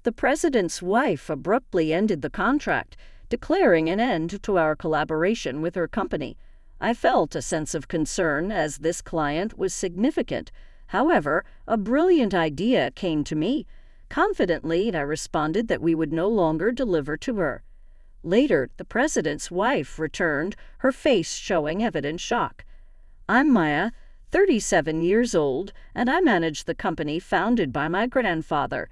the president's wife abruptly ended the contract, declaring an end to our collaboration with her company. I felt a sense of concern as this client was significant. However, a brilliant idea came to me. Confidently, I responded that we would no longer deliver to her. Later, the president's wife returned, her face showing evident shock. "I'm Maya, 37 years old, and I manage the company founded by my grandfather.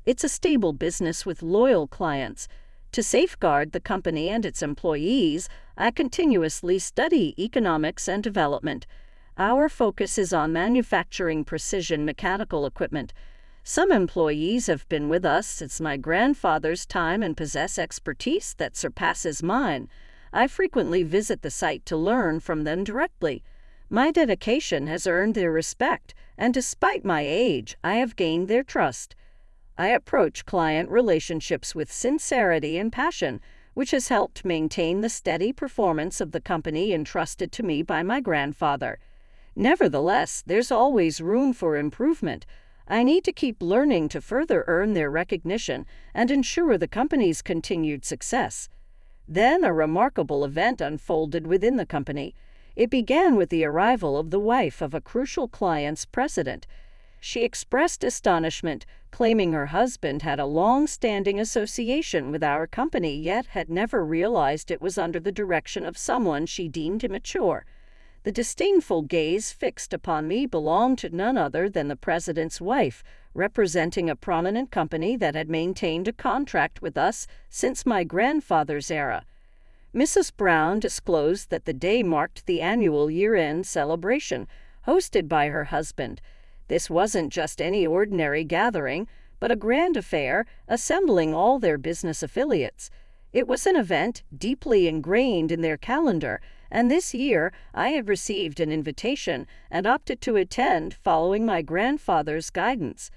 It's a stable business with loyal clients. To safeguard the company and its employees, I continuously study economics and development. Our focus is on manufacturing precision mechanical equipment. Some employees have been with us since my grandfather's time and possess expertise that surpasses mine. I frequently visit the site to learn from them directly. My dedication has earned their respect, and despite my age, I have gained their trust. I approach client relationships with sincerity and passion, which has helped maintain the steady performance of the company entrusted to me by my grandfather. Nevertheless, there's always room for improvement. I need to keep learning to further earn their recognition and ensure the company's continued success." Then a remarkable event unfolded within the company. It began with the arrival of the wife of a crucial client's president. She expressed astonishment, claiming her husband had a long-standing association with our company yet had never realized it was under the direction of someone she deemed immature. The disdainful gaze fixed upon me belonged to none other than the president's wife, representing a prominent company that had maintained a contract with us since my grandfather's era. Mrs. Brown disclosed that the day marked the annual year-end celebration, hosted by her husband. This wasn't just any ordinary gathering, but a grand affair assembling all their business affiliates. It was an event deeply ingrained in their calendar, and this year I had received an invitation and opted to attend following my grandfather's guidance.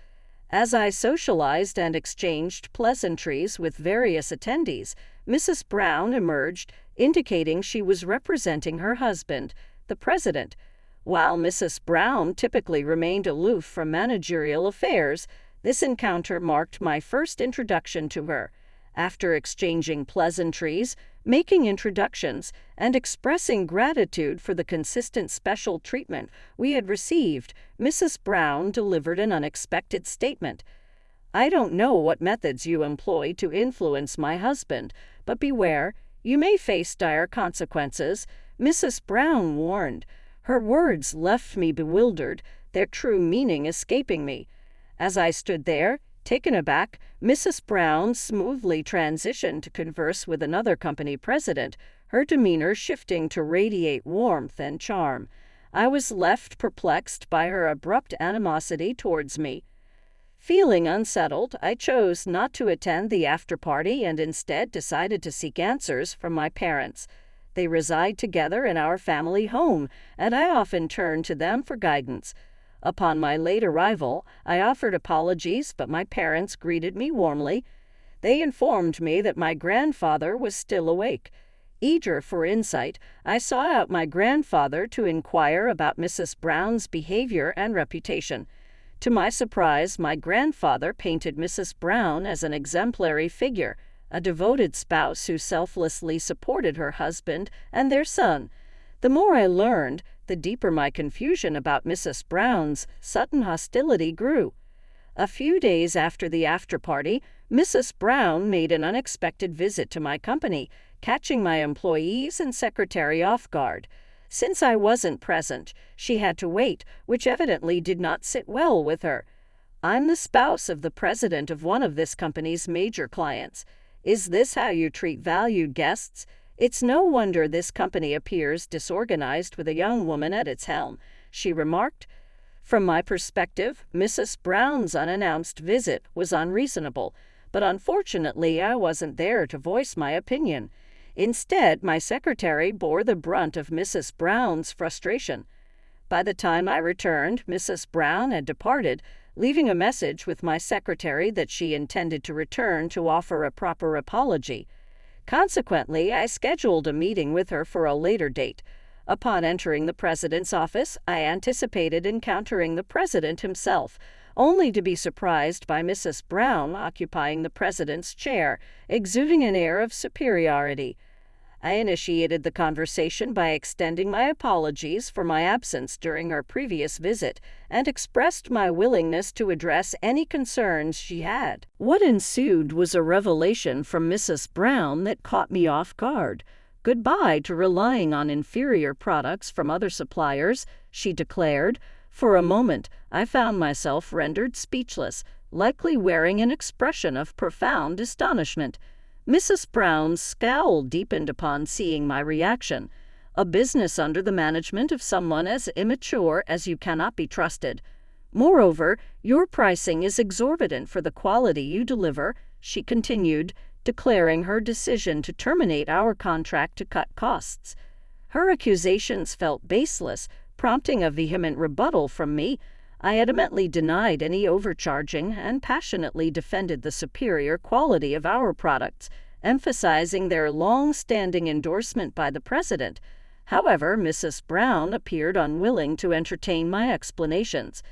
As I socialized and exchanged pleasantries with various attendees, Mrs. Brown emerged, indicating she was representing her husband, the president. While Mrs. Brown typically remained aloof from managerial affairs, this encounter marked my first introduction to her. After exchanging pleasantries, making introductions, and expressing gratitude for the consistent special treatment we had received, Mrs. Brown delivered an unexpected statement. "I don't know what methods you employ to influence my husband, but beware, you may face dire consequences," Mrs. Brown warned. Her words left me bewildered, their true meaning escaping me. As I stood there, taken aback, Mrs. Brown smoothly transitioned to converse with another company president, her demeanor shifting to radiate warmth and charm. I was left perplexed by her abrupt animosity towards me. Feeling unsettled, I chose not to attend the after-party and instead decided to seek answers from my parents. They reside together in our family home, and I often turn to them for guidance. Upon my late arrival, I offered apologies, but my parents greeted me warmly. They informed me that my grandfather was still awake. Eager for insight, I sought out my grandfather to inquire about Mrs. Brown's behavior and reputation. To my surprise, my grandfather painted Mrs. Brown as an exemplary figure, a devoted spouse who selflessly supported her husband and their son. The more I learned, the deeper my confusion about Mrs. Brown's sudden hostility grew. A few days after the after-party, Mrs. Brown made an unexpected visit to my company, catching my employees and secretary off guard. Since I wasn't present, she had to wait, which evidently did not sit well with her. "I'm the spouse of the president of one of this company's major clients. Is this how you treat valued guests? It's no wonder this company appears disorganized with a young woman at its helm," she remarked. From my perspective, Mrs. Brown's unannounced visit was unreasonable, but unfortunately I wasn't there to voice my opinion. Instead, my secretary bore the brunt of Mrs. Brown's frustration. By the time I returned, Mrs. Brown had departed, leaving a message with my secretary that she intended to return to offer a proper apology. Consequently, I scheduled a meeting with her for a later date. Upon entering the president's office, I anticipated encountering the president himself, only to be surprised by Mrs. Brown occupying the president's chair, exuding an air of superiority. I initiated the conversation by extending my apologies for my absence during our previous visit and expressed my willingness to address any concerns she had. What ensued was a revelation from Mrs. Brown that caught me off guard. "Goodbye to relying on inferior products from other suppliers," she declared. For a moment, I found myself rendered speechless, likely wearing an expression of profound astonishment. Mrs. Brown's scowl deepened upon seeing my reaction. "A business under the management of someone as immature as you cannot be trusted. Moreover, your pricing is exorbitant for the quality you deliver," she continued, declaring her decision to terminate our contract to cut costs. Her accusations felt baseless, prompting a vehement rebuttal from me. I adamantly denied any overcharging and passionately defended the superior quality of our products, emphasizing their long-standing endorsement by the president. However, Mrs. Brown appeared unwilling to entertain my explanations.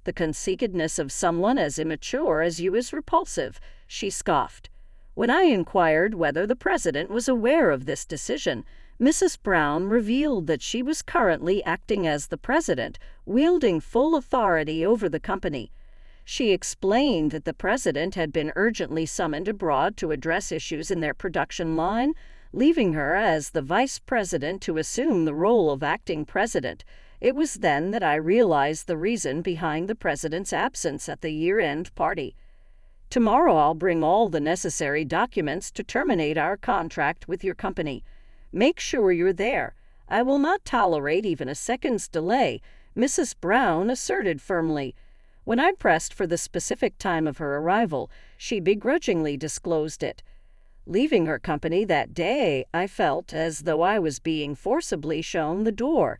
"The conceitedness of someone as immature as you is repulsive," she scoffed. When I inquired whether the president was aware of this decision, Mrs. Brown revealed that she was currently acting as the president, wielding full authority over the company. She explained that the president had been urgently summoned abroad to address issues in their production line, leaving her as the vice president to assume the role of acting president. It was then that I realized the reason behind the president's absence at the year-end party. "Tomorrow I'll bring all the necessary documents to terminate our contract with your company. Make sure you're there. I will not tolerate even a second's delay," Mrs. Brown asserted firmly. When I pressed for the specific time of her arrival, she begrudgingly disclosed it. Leaving her company that day, I felt as though I was being forcibly shown the door.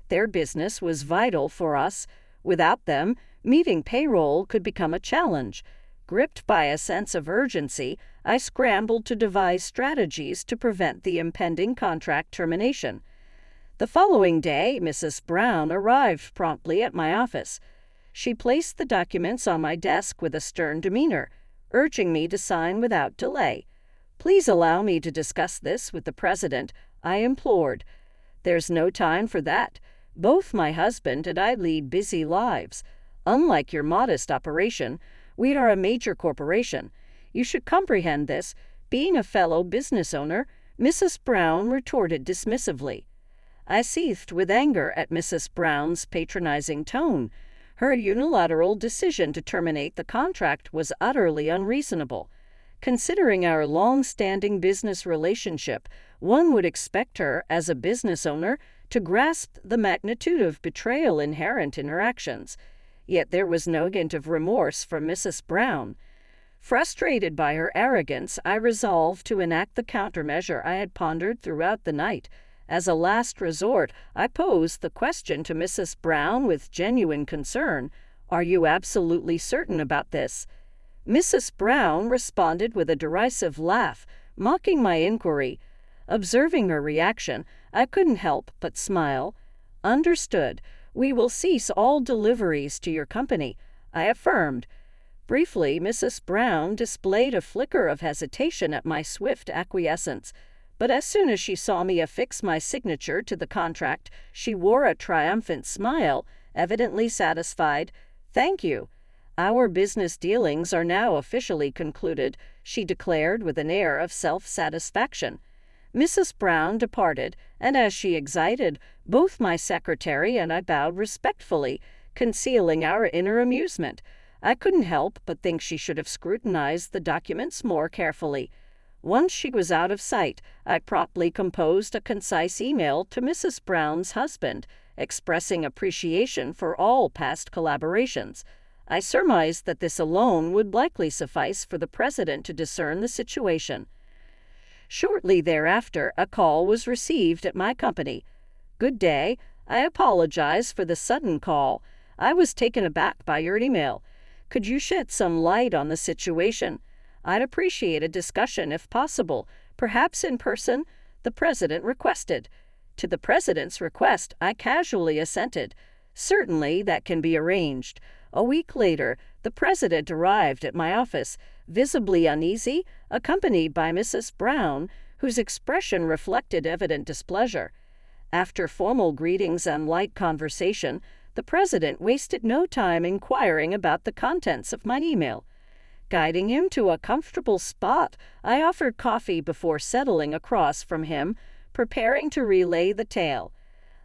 Their business was vital for us. Without them, meeting payroll could become a challenge. Gripped by a sense of urgency, I scrambled to devise strategies to prevent the impending contract termination. The following day, Mrs. Brown arrived promptly at my office. She placed the documents on my desk with a stern demeanor, urging me to sign without delay. "Please allow me to discuss this with the president," I implored. "There's no time for that. Both my husband and I lead busy lives. Unlike your modest operation, we are a major corporation. You should comprehend this, being a fellow business owner," Mrs. Brown retorted dismissively. I seethed with anger at Mrs. Brown's patronizing tone. Her unilateral decision to terminate the contract was utterly unreasonable. Considering our long-standing business relationship, one would expect her, as a business owner, to grasp the magnitude of betrayal inherent in her actions. Yet there was no hint of remorse from Mrs. Brown. Frustrated by her arrogance, I resolved to enact the countermeasure I had pondered throughout the night. As a last resort, I posed the question to Mrs. Brown with genuine concern. "Are you absolutely certain about this?" Mrs. Brown responded with a derisive laugh, mocking my inquiry. Observing her reaction, I couldn't help but smile. "Understood. We will cease all deliveries to your company," I affirmed. Briefly, Mrs. Brown displayed a flicker of hesitation at my swift acquiescence, but as soon as she saw me affix my signature to the contract, she wore a triumphant smile, evidently satisfied. "Thank you. Our business dealings are now officially concluded," she declared with an air of self-satisfaction. Mrs. Brown departed, and as she exited, both my secretary and I bowed respectfully, concealing our inner amusement. I couldn't help but think she should have scrutinized the documents more carefully. Once she was out of sight, I promptly composed a concise email to Mrs. Brown's husband, expressing appreciation for all past collaborations. I surmised that this alone would likely suffice for the president to discern the situation. Shortly thereafter, a call was received at my company. "Good day. I apologize for the sudden call. I was taken aback by your email. Could you shed some light on the situation? I'd appreciate a discussion if possible, perhaps in person," the president requested. To the president's request, I casually assented. "Certainly, that can be arranged. A week later, the president arrived at my office, visibly uneasy, accompanied by Mrs. Brown, whose expression reflected evident displeasure. After formal greetings and light conversation, the president wasted no time inquiring about the contents of my email. Guiding him to a comfortable spot, I offered coffee before settling across from him, preparing to relay the tale.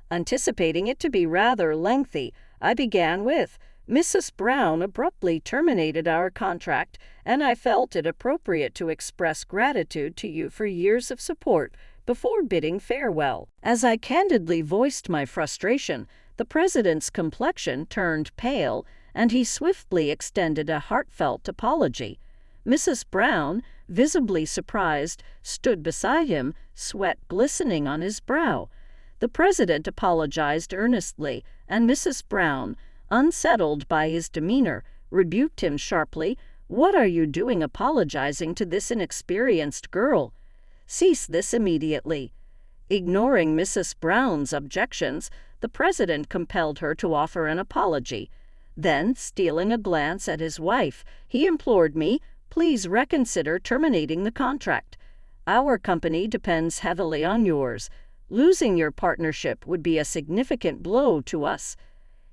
Anticipating it to be rather lengthy, I began with, "Mrs. Brown abruptly terminated our contract, and I felt it appropriate to express gratitude to you for years of support before bidding farewell." As I candidly voiced my frustration, the president's complexion turned pale, and he swiftly extended a heartfelt apology. Mrs. Brown, visibly surprised, stood beside him, sweat glistening on his brow. The president apologized earnestly, and Mrs. Brown, unsettled by his demeanor, rebuked him sharply. "What are you doing apologizing to this inexperienced girl? Cease this immediately." Ignoring Mrs. Brown's objections, the president compelled her to offer an apology. Then, stealing a glance at his wife, he implored me, "Please reconsider terminating the contract. Our company depends heavily on yours. Losing your partnership would be a significant blow to us."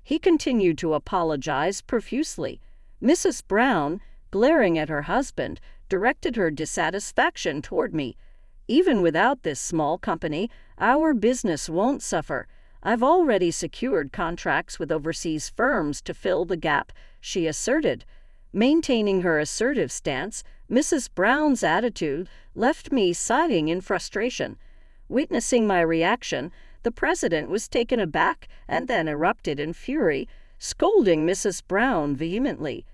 He continued to apologize profusely. Mrs. Brown, glaring at her husband, directed her dissatisfaction toward me. "Even without this small company, our business won't suffer. I've already secured contracts with overseas firms to fill the gap," she asserted. Maintaining her assertive stance, Mrs. Brown's attitude left me sighing in frustration. Witnessing my reaction, the president was taken aback and then erupted in fury, scolding Mrs. Brown vehemently.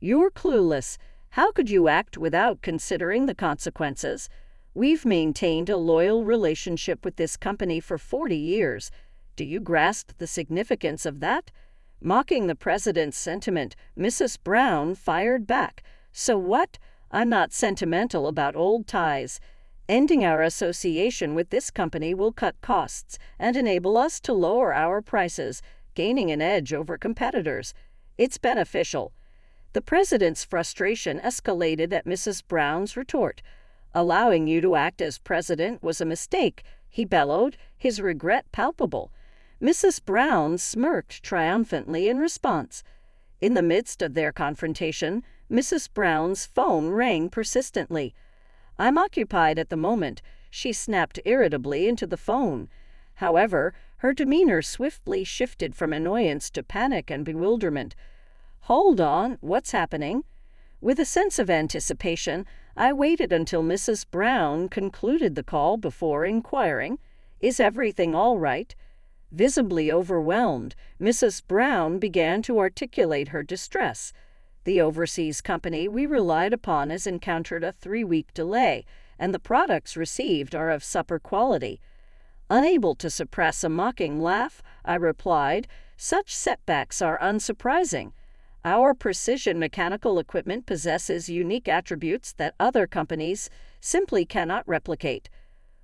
"You're clueless. How could you act without considering the consequences? We've maintained a loyal relationship with this company for 40 years. Do you grasp the significance of that?" Mocking the president's sentiment, Mrs. Brown fired back. "So what? I'm not sentimental about old ties. Ending our association with this company will cut costs and enable us to lower our prices, gaining an edge over competitors. It's beneficial." The president's frustration escalated at Mrs. Brown's retort. "Allowing you to act as president was a mistake," he bellowed, his regret palpable. Mrs. Brown smirked triumphantly in response. In the midst of their confrontation, Mrs. Brown's phone rang persistently. "I'm occupied at the moment," she snapped irritably into the phone. However, her demeanor swiftly shifted from annoyance to panic and bewilderment. "Hold on, what's happening?" With a sense of anticipation, I waited until Mrs. Brown concluded the call before inquiring, "Is everything all right?" Visibly overwhelmed, Mrs. Brown began to articulate her distress. "The overseas company we relied upon has encountered a 3-week delay, and the products received are of subpar quality." Unable to suppress a mocking laugh, I replied, "Such setbacks are unsurprising. Our precision mechanical equipment possesses unique attributes that other companies simply cannot replicate."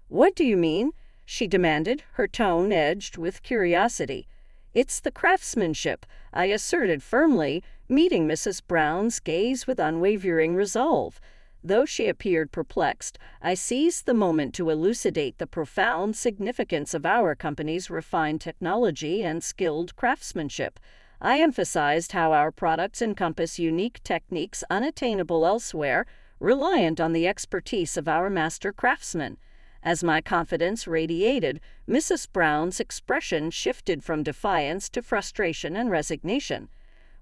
"What do you mean?" she demanded, her tone edged with curiosity. "It's the craftsmanship," I asserted firmly, meeting Mrs. Brown's gaze with unwavering resolve. Though she appeared perplexed, I seized the moment to elucidate the profound significance of our company's refined technology and skilled craftsmanship. I emphasized how our products encompass unique techniques unattainable elsewhere, reliant on the expertise of our master craftsmen. As my confidence radiated, Mrs. Brown's expression shifted from defiance to frustration and resignation.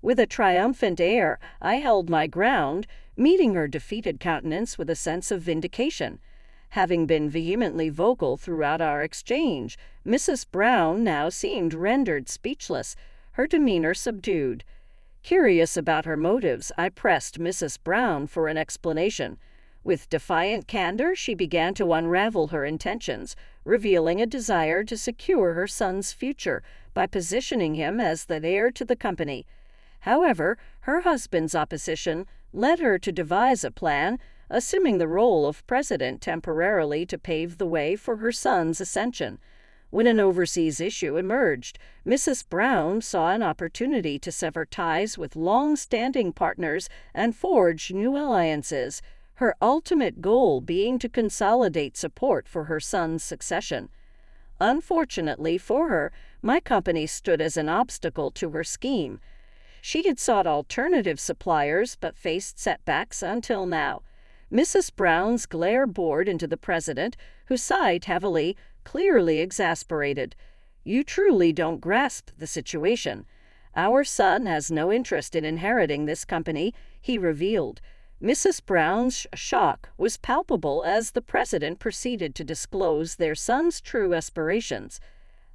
With a triumphant air, I held my ground, meeting her defeated countenance with a sense of vindication. Having been vehemently vocal throughout our exchange, Mrs. Brown now seemed rendered speechless, her demeanor subdued. Curious about her motives, I pressed Mrs. Brown for an explanation. With defiant candor, she began to unravel her intentions, revealing a desire to secure her son's future by positioning him as the heir to the company. However, her husband's opposition led her to devise a plan, assuming the role of president temporarily to pave the way for her son's ascension. When an overseas issue emerged, Mrs. Brown saw an opportunity to sever ties with long-standing partners and forge new alliances, her ultimate goal being to consolidate support for her son's succession. Unfortunately for her, my company stood as an obstacle to her scheme. She had sought alternative suppliers but faced setbacks until now. Mrs. Brown's glare bored into the president, who sighed heavily, clearly exasperated. "You truly don't grasp the situation. Our son has no interest in inheriting this company," he revealed. Mrs. Brown's shock was palpable as the president proceeded to disclose their son's true aspirations.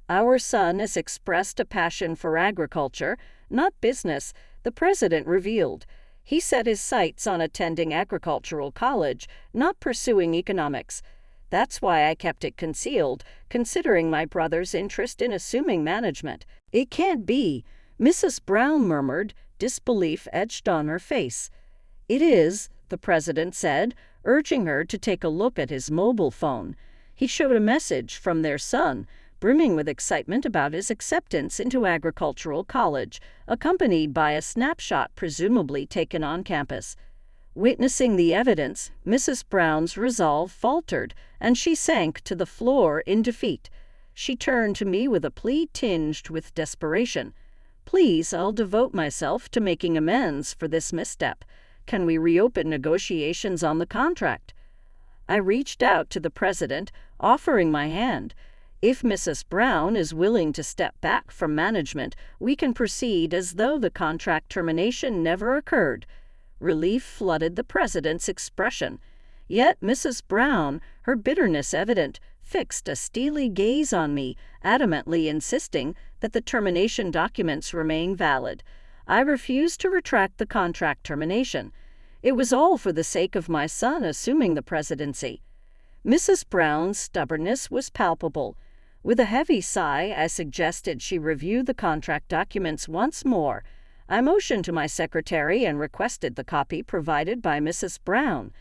"Our son has expressed a passion for agriculture, not business," the president revealed. "He set his sights on attending agricultural college, not pursuing economics. That's why I kept it concealed, considering my brother's interest in assuming management." "It can't be," Mrs. Brown murmured, disbelief etched on her face. "It is," the president said, urging her to take a look at his mobile phone. He showed a message from their son, brimming with excitement about his acceptance into agricultural college, accompanied by a snapshot presumably taken on campus. Witnessing the evidence, Mrs. Brown's resolve faltered, and she sank to the floor in defeat. She turned to me with a plea tinged with desperation. "Please, I'll devote myself to making amends for this misstep. Can we reopen negotiations on the contract?" I reached out to the president, offering my hand. "If Mrs. Brown is willing to step back from management, we can proceed as though the contract termination never occurred." Relief flooded the president's expression. Yet Mrs. Brown, her bitterness evident, fixed a steely gaze on me, adamantly insisting that the termination documents remain valid. I refused to retract the contract termination. It was all for the sake of my son assuming the presidency. Mrs. Brown's stubbornness was palpable. With a heavy sigh, I suggested she review the contract documents once more. I motioned to my secretary and requested the copy provided by Mrs. Brown.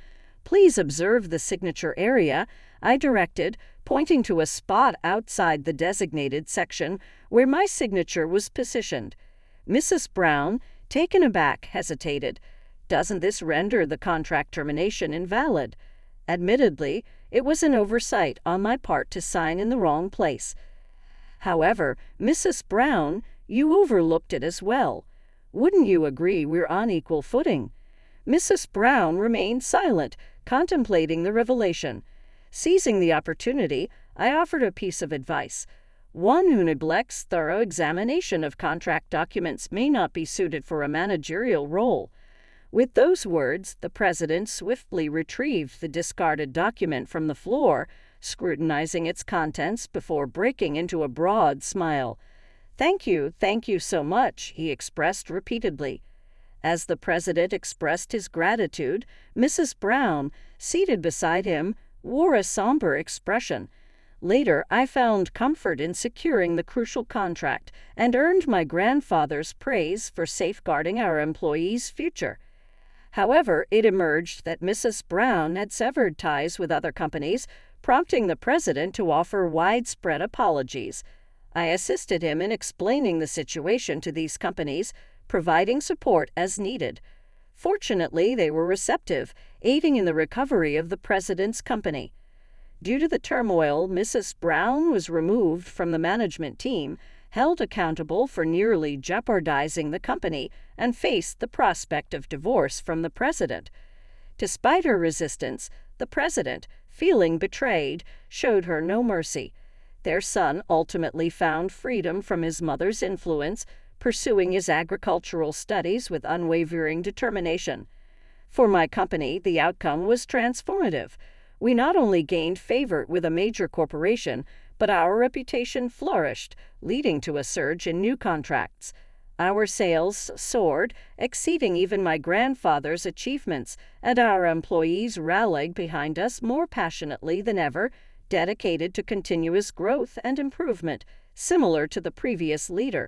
"Please observe the signature area," I directed, pointing to a spot outside the designated section where my signature was positioned. Mrs. Brown, taken aback, hesitated. "Doesn't this render the contract termination invalid?" Admittedly, it was an oversight on my part to sign in the wrong place. "However, Mrs. Brown, you overlooked it as well. Wouldn't you agree we're on equal footing?" Mrs. Brown remained silent, contemplating the revelation. Seizing the opportunity, I offered a piece of advice. "One who neglects thorough examination of contract documents may not be suited for a managerial role." With those words, the president swiftly retrieved the discarded document from the floor, scrutinizing its contents before breaking into a broad smile. Thank you so much," he expressed repeatedly. As the president expressed his gratitude, Mrs. Brown, seated beside him, wore a somber expression. Later, I found comfort in securing the crucial contract and earned my grandfather's praise for safeguarding our employees' future. However, it emerged that Mrs. Brown had severed ties with other companies, prompting the president to offer widespread apologies. I assisted him in explaining the situation to these companies, providing support as needed. Fortunately, they were receptive, aiding in the recovery of the president's company. Due to the turmoil, Mrs. Brown was removed from the management team, held accountable for nearly jeopardizing the company, and faced the prospect of divorce from the president. Despite her resistance, the president, feeling betrayed, showed her no mercy. Their son ultimately found freedom from his mother's influence, pursuing his agricultural studies with unwavering determination. For my company, the outcome was transformative. We not only gained favor with a major corporation, but our reputation flourished, leading to a surge in new contracts. Our sales soared, exceeding even my grandfather's achievements, and our employees rallied behind us more passionately than ever, dedicated to continuous growth and improvement, similar to the previous leader.